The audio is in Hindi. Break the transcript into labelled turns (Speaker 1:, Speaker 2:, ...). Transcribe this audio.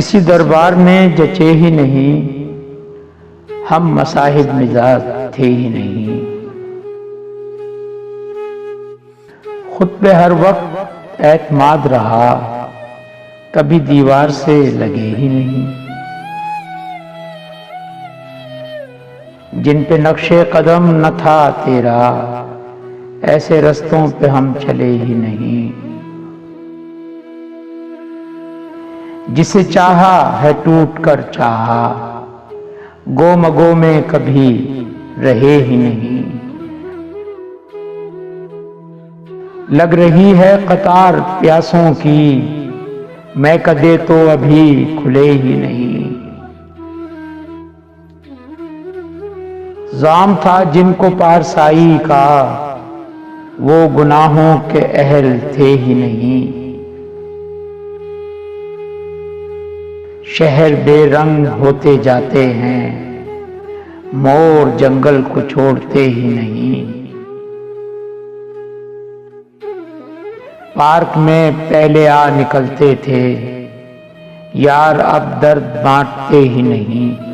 Speaker 1: किसी दरबार में जचे ही नहीं, हम मसाहिब मिजाज थे ही नहीं। खुद पे हर वक्त एतमाद रहा, कभी दीवार से लगे ही नहीं। जिन पे नक्शे कदम न था तेरा, ऐसे रस्तों पे हम चले ही नहीं। जिसे चाहा है टूट कर चाहा, गो मगो में कभी रहे ही नहीं। लग रही है कतार प्यासों की, मैं कदे तो अभी खुले ही नहीं। जाम था जिनको पारसाई का, वो गुनाहों के अहल थे ही नहीं। शहर बेरंग होते जाते हैं, मोर जंगल को छोड़ते ही नहीं। पार्क में पहले आ निकलते थे, यार अब दर्द बांटते ही नहीं।